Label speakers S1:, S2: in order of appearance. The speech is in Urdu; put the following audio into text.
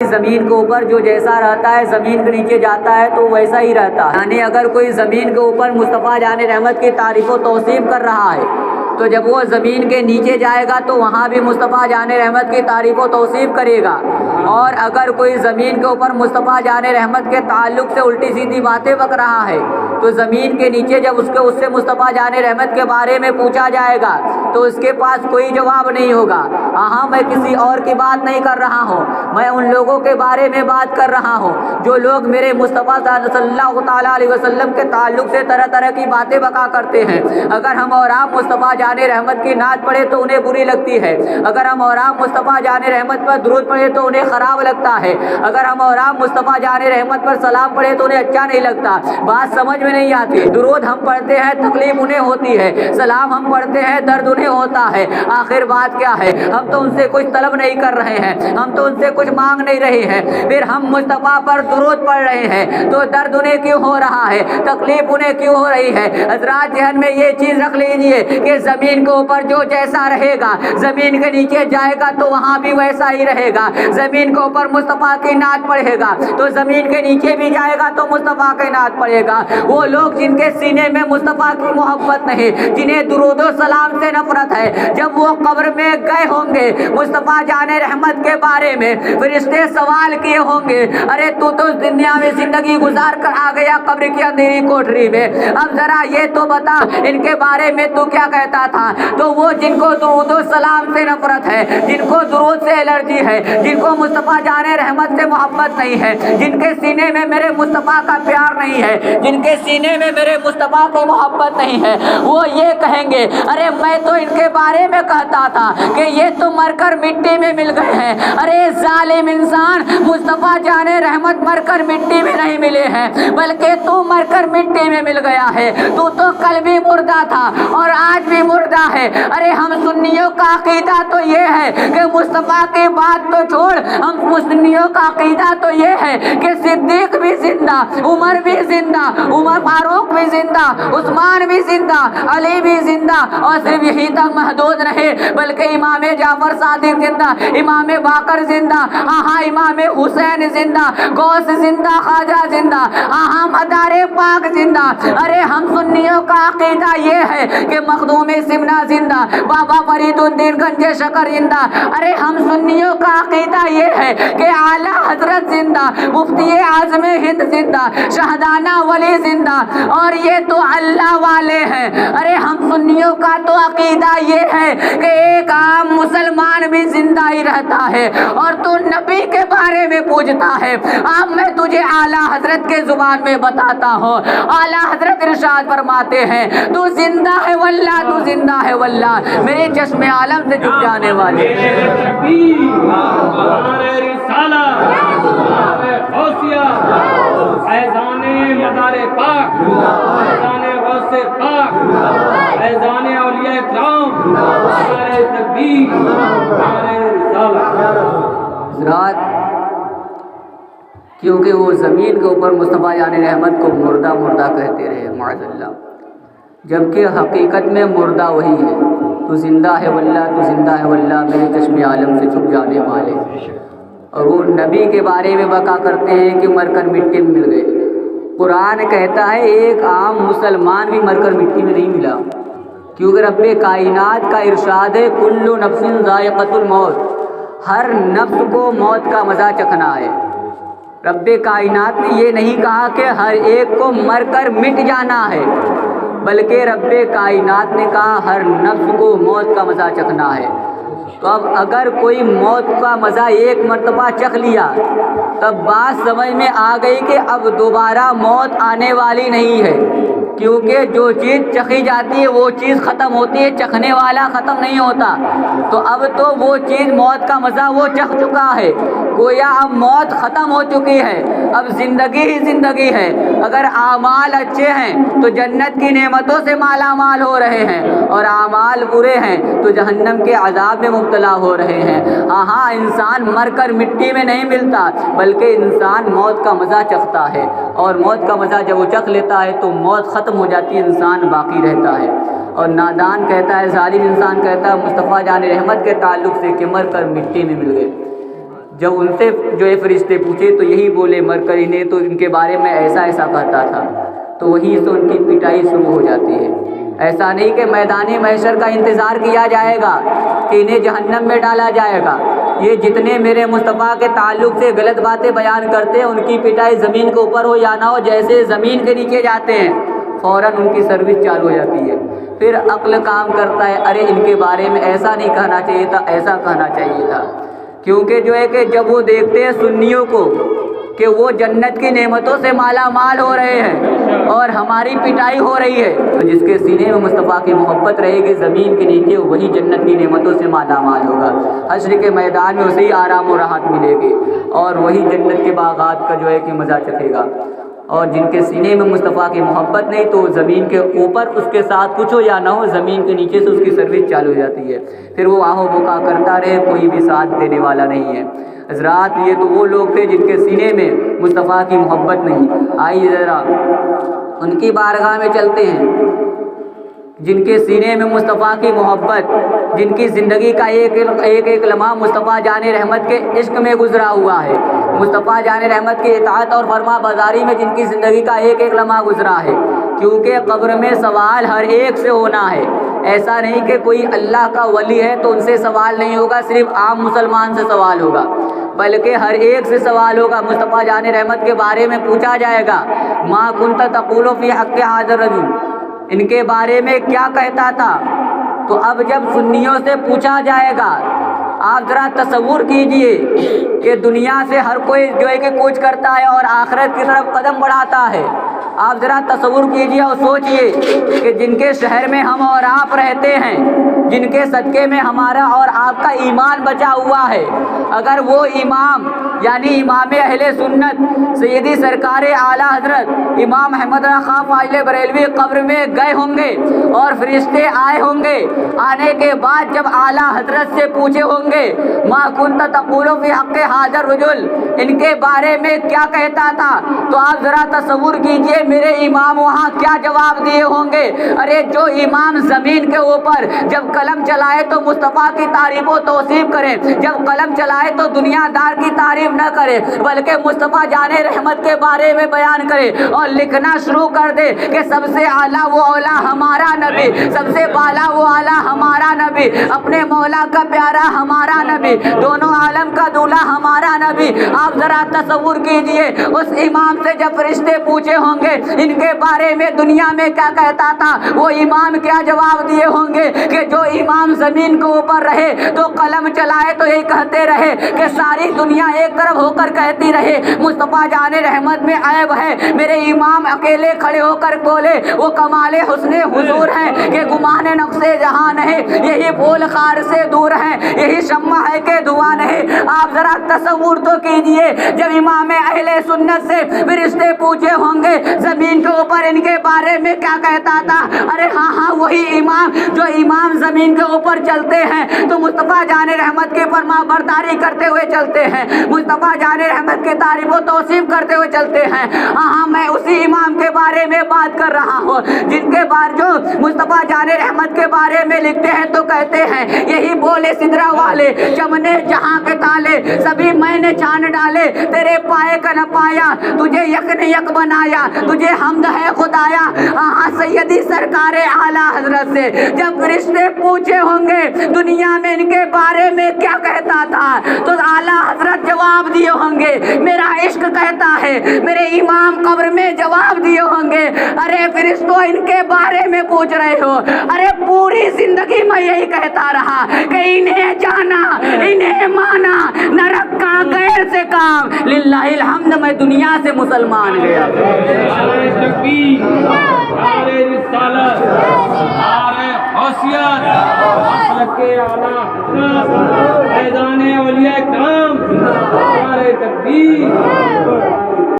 S1: زمین کے اوپر جو جیسا رہتا ہے زمین کے نیچے جاتا ہے تو ویسا ہی رہتا ہے، یعنی اگر کوئی زمین کے اوپر مصطفیٰ جان رحمت کی تعریف و توصیف کر رہا ہے تو جب وہ زمین کے نیچے جائے گا تو وہاں بھی مصطفیٰ جان رحمت کی تعریف و توصیف کرے گا، اور اگر کوئی زمین کے اوپر مصطفیٰ جان رحمت کے تعلق سے الٹی سیدھی باتیں بک رہا ہے تو زمین کے نیچے جب اس سے مصطفیٰ جان رحمت کے بارے میں پوچھا جائے گا تو اس کے پاس کوئی جواب نہیں ہوگا۔ ہاں میں کسی اور کی بات نہیں کر رہا ہوں، میں ان لوگوں کے بارے میں بات کر رہا ہوں جو لوگ میرے مصطفیٰ صلی اللہ تعالیٰ علیہ وسلم کے تعلق سے طرح طرح کی باتیں بکا کرتے ہیں۔ اگر ہم اور آپ مصطفیٰ جان رحمت کی نعت پڑھے تو انہیں بری لگتی ہے، اگر ہم اور آپ مصطفیٰ جان رحمت پر درود پڑھے تو انہیں خراب لگتا ہے، اگر ہم اور آپ مصطفیٰ جان رحمت پر سلام پڑھے تو انہیں اچھا نہیں لگتا، بات سمجھ میں نہیں آتی۔ درود ہم پڑھتے ہیں تکلیف انہیں ہوتی ہے، سلام ہم پڑھتے ہیں درد انہیں ہوتا ہے، آخر بات کیا ہے؟ ہم تو ان سے کچھ طلب نہیں کر رہے ہیں، ہم تو ان سے کچھ مانگ نہیں رہے ہیں، پھر ہم مصطفیٰ پر درود پڑھ رہے ہیں تو درد انہیں کیوں ہو رہا ہے، تکلیف انہیں کیوں ہو رہی ہے؟ حضرات ذہن میں یہ چیز رکھ لیجئے کہ زمین کے اوپر جو جیسا رہے گا زمین کے نیچے جائے گا تو وہاں بھی ویسا ہی رہے گا۔ زمین کے اوپر مصطفیٰ کی نعت پڑھے گا تو زمین کے نیچے بھی جائے گا تو مصطفیٰ کی نعت پڑھے گا۔ وہ لوگ جن کے سینے میں مصطفیٰ کی محبت نہیں، جنہیں درود و سلام سے نفرت ہے، جب وہ قبر میں گئے ہوں گے مصطفیٰ جان رحمت کے بارے میں فرشتے سوال کیے ہوں گے، ارے تو دنیا میں زندگی گزار کر آ گیا قبر کی اندھیری کوٹری میں، اب ذرا یہ تو بتا ان کے بارے میں تو کیا کہتا تھا؟ تو وہ جن کو درود و سلام سے نفرت ہے، جن کو درود سے الرجی ہے، جن کو مصطفیٰ جان رحمت سے محبت نہیں ہے، جن کے سینے میں میرے مصطفیٰ کا پیار نہیں ہے، جن کے سینے میں میرے مصطفیٰ کی محبت نہیں ہے، وہ یہ کہیں گے ارے میں تو ان کے بارے میں کہتا تھا کہ یہ تو مر کر مٹی میں مل گئے ہیں، ارے ظالم انسان، مصطفیٰ جان رحمت مر کر مٹی میں نہیں ملے ہیں بلکہ تو مر کر مٹی میں مل گیا ہے، تو کل بھی مردہ تھا اور آج بھی مردہ ہے۔ ارے ہم سنیوں کا عقیدہ تو یہ ہے کہ مصطفیٰ کی بات تو چھوڑ، ہم سنیوں کا عقیدہ تو یہ ہے کہ صدیق بھی زندہ، عمر بھی زندہ، عمر فاروق بھی زندہ، عثمان بھی زندہ، علی بھی زندہ، اور صرف یہی تک محدود رہے بلکہ امام جعفر صادق زندہ، امام باقر زندہ، امام حسین زندہ، غوث زندہ، خواجہ زندہ، مدار پاک زندہ۔ ارے ہم سنیوں کا عقیدہ یہ ہے کہ مخدوم سمنا زندہ، بابا فرید الدین گنج شکر زندہ۔ ارے ہم سنیوں کا عقیدہ یہ ہے کہ اعلیٰ حضرت زندہ، مفتی اعظم ہند زندہ، شہدانہ ولی زندہ، اور یہ تو اللہ والے ہیں۔ ارے ہم سنیوں کا تو عقیدہ یہ ہے کہ ایک عام مسلمان بھی زندہ ہی رہتا ہے اور تو نبی کے بارے میں پوچھتا ہے۔ اب میں تجھے اعلیٰ حضرت کے زبان میں بتاتا ہوں، اعلیٰ حضرت ارشاد فرماتے ہیں تو زندہ ہے واللہ، تو زندہ ہے واللہ، میرے چشم عالم سے جھک جانے والے
S2: ایزان مدار پاک، ایزان غوث پاک، ایزان اولیاء کرام، نعرہ تکبیر، نعرہ رسالت۔
S1: حضرات کیونکہ وہ زمین کے اوپر مصطفیٰ جان رحمت کو مردہ مردہ کہتے رہے معاذ اللہ، جبکہ حقیقت میں مردہ وہی ہے۔ تو زندہ ہے واللہ، تو زندہ ہے واللہ، میرے چشم عالم سے چھپ جانے والے، اور وہ نبی کے بارے میں بقا کرتے ہیں کہ مر کر مٹی میں مل گئے۔ قرآن کہتا ہے ایک عام مسلمان بھی مر کر مٹی میں نہیں ملا، کیونکہ رب کائنات کا ارشاد ہے کل نفس ذائقۃ الموت، ہر نفس کو موت کا مزہ چکھنا ہے۔ رب کائنات نے یہ نہیں کہا کہ ہر ایک کو مر کر مٹ جانا ہے، بلکہ رب کائنات نے کہا ہر نفس کو موت کا مزہ چکھنا ہے۔ تو اب اگر کوئی موت کا مزہ ایک مرتبہ چکھ لیا تب بات سمجھ میں آ گئی کہ اب دوبارہ موت آنے والی نہیں ہے، کیونکہ جو چیز چکھی جاتی ہے وہ چیز ختم ہوتی ہے، چکھنے والا ختم نہیں ہوتا۔ تو اب تو وہ چیز موت کا مزہ وہ چکھ چکا ہے، گویا اب موت ختم ہو چکی ہے، اب زندگی ہی زندگی ہے۔ اگر اعمال اچھے ہیں تو جنت کی نعمتوں سے مالا مال ہو رہے ہیں، اور اعمال برے ہیں تو جہنم کے عذاب میں مبتلا ہو رہے ہیں۔ ہاں انسان مر کر مٹی میں نہیں ملتا، بلکہ انسان موت کا مزہ چکھتا ہے، اور موت کا مزہ جب وہ چکھ لیتا ہے تو موت ختم ہو جاتی ہے، انسان باقی رہتا ہے۔ اور نادان کہتا ہے، ظالم انسان کہتا ہے مصطفیٰ جان رحمت کے تعلق سے کہ مر کر مٹی میں مل گئے۔ جب ان سے جو ہے فرشتے پوچھے تو یہی بولے مرکری نے تو ان کے بارے میں ایسا ایسا کہتا تھا، تو وہیں سے ان کی پٹائی شروع ہو جاتی ہے۔ ایسا نہیں کہ میدان محشر کا انتظار کیا جائے گا کہ انہیں جہنم میں ڈالا جائے گا، یہ جتنے میرے مصطفیٰ کے تعلق سے غلط باتیں بیان کرتے ہیں ان کی پٹائی زمین کے اوپر ہو یا نہ ہو، جیسے زمین کے نیچے جاتے ہیں فوراً ان کی سروس چالو ہو جاتی ہے۔ پھر عقل کام کرتا ہے، ارے ان کے بارے میں ایسا نہیں کہنا چاہیے تھا، ایسا کہنا چاہیے تھا، کیونکہ جو ہے کہ جب وہ دیکھتے ہیں سنیوں کو کہ وہ جنت کی نعمتوں سے مالا مال ہو رہے ہیں اور ہماری پٹائی ہو رہی ہے، تو جس کے سینے میں مصطفیٰ کی محبت رہے گی زمین کے نیچے وہی جنت کی نعمتوں سے مالا مال ہوگا، حشر کے میدان میں اسے ہی آرام و راحت ملے گی اور وہی جنت کے باغات کا جو ہے کہ مزہ چکھے گا۔ اور جن کے سینے میں مصطفیٰ کی محبت نہیں تو زمین کے اوپر اس کے ساتھ کچھ ہو یا نہ ہو، زمین کے نیچے سے اس کی سروس چالو ہو جاتی ہے، پھر وہ آہو بکا کرتا رہے، کوئی بھی ساتھ دینے والا نہیں ہے۔ حضرات یہ تو وہ لوگ تھے جن کے سینے میں مصطفیٰ کی محبت نہیں۔ آئیے ذرا ان کی بارگاہ میں چلتے ہیں جن کے سینے میں مصطفیٰ کی محبت، جن کی زندگی کا ایک لمحہ مصطفیٰ جان رحمت کے عشق میں گزرا ہوا ہے، مصطفیٰ جان رحمت کی اطاعت اور فرما برداری میں جن کی زندگی کا ایک لمحہ گزرا ہے، کیونکہ قبر میں سوال ہر ایک سے ہونا ہے۔ ایسا نہیں کہ کوئی اللہ کا ولی ہے تو ان سے سوال نہیں ہوگا، صرف عام مسلمان سے سوال ہوگا، بلکہ ہر ایک سے سوال ہوگا۔ مصطفیٰ جان رحمت کے بارے میں پوچھا جائے گا، ما کنت تقول فی حق ھذا الرجل، ان کے بارے میں کیا کہتا تھا؟ تو اب جب سنیوں سے پوچھا جائے گا، آپ ذرا تصور کیجئے کہ دنیا سے ہر کوئی جو ہے کہ کوچ کرتا ہے اور آخرت کی طرف قدم بڑھاتا ہے، آپ ذرا تصور کیجئے اور سوچئے کہ جن کے شہر میں ہم اور آپ رہتے ہیں، جن کے صدقے میں ہمارا اور آپ کا ایمان بچا ہوا ہے، اگر وہ امام یعنی امام اہل سنت سیدی سرکار اعلیٰ حضرت امام احمد رضا خان فاضل بریلوی قبر میں گئے ہوں گے اور فرشتے آئے ہوں گے، آنے کے بعد جب اعلیٰ حضرت سے پوچھے ہوں گے ما کنت تقول فی حق ھذا الرجل، ان کے بارے میں کیا کہتا تھا، تو آپ ذرا تصور کیجئے میرے امام وہاں کیا جواب دیے ہوں گے۔ ارے جو امام زمین کے اوپر جب قلم چلائے تو مصطفیٰ کی تعریف و توصیف کرے، جب قلم چلائے تو دنیا دار کی تعریف نہ کرے بلکہ مصطفیٰ جان رحمت کے بارے میں بیان کرے اور لکھنا شروع کر دے کہ سب سے اعلیٰ و اولا ہمارا نبی، سب سے بالا و اعلیٰ ہمارا نبی، اپنے مولا کا پیارا ہمارا نبی، دونوں عالم کا دولہا ہمارا نبی۔ آپ ذرا تصور کیجئے اس امام سے جب فرشتے پوچھے ہوں گے ان کے بارے میں دنیا میں کیا کہتا تھا، وہ امام کیا جواب دیے ہوں گے کہ جو امام زمین کے اوپر رہے تو قلم چلائے تو یہی کہتے رہے کہ ساری دنیا ایک طرف ہو کر کہتی رہے مصطفیٰ جان رحمت میں عیب ہے، میرے امام اکیلے کھڑے ہو کر بولے وہ کمال حسن حضور ہیں کہ گمان نقص جہان ہے، یہی پھول خار سے دور ہیں، یہی شمع ہے کہ دھواں نہیں۔ آپ ذرا تصور تو کیجئے جب امام اہل سنت سے فرشتے پوچھے ہوں گے زمین کے اوپر ان کے بارے میں کیا کہتا تھا، ارے ہاں وہی امام جو امام زمین کے اوپر چلتے ہیں تو مصطفیٰ جان رحمت کی فرما برداری کرتے ہوئے چلتے ہیں، مصطفیٰ جان رحمت کی تعریف و توصیف کرتے ہوئے چلتے ہیں۔ ہاں میں اسی امام کے بارے میں بات کر رہا ہوں جن کے بارے جو مصطفیٰ جان رحمت کے بارے میں لکھتے ہیں تو کہتے ہیں یہی بولے سدرا والے چمنے جہاں کے تالے سبھی میں نے چھان ڈالے، تیرے پائے کا نہ پایا تجھے یک نے یک بنایا، تجھے حمد ہے خدایا۔ ہاں سیدی سرکار اعلیٰ حضرت سے جب فرشتے پوچھے ہوں گے دنیا میں ان کے بارے میں کیا کہتا تھا تو اعلیٰ حضرت جواب دیے ہوں گے میرا عشق کہتا ہے، میرے امام قبر میں جواب دیے ہوں گے ارے فرشتوں ان کے بارے میں پوچھ رہے ہو، ارے پوری زندگی میں یہی کہتا رہا کہ انہیں جانا انہیں مانا نہ رکھا غیر سے کام، للہ الحمد میں دنیا سے مسلمان گیا۔
S2: تکبیر، نعرہ رسالت، نعرہ حیثیت، مسلک اعلیٰ حضرت، فیضان اولیاء کرام، نعرہ تکبیر۔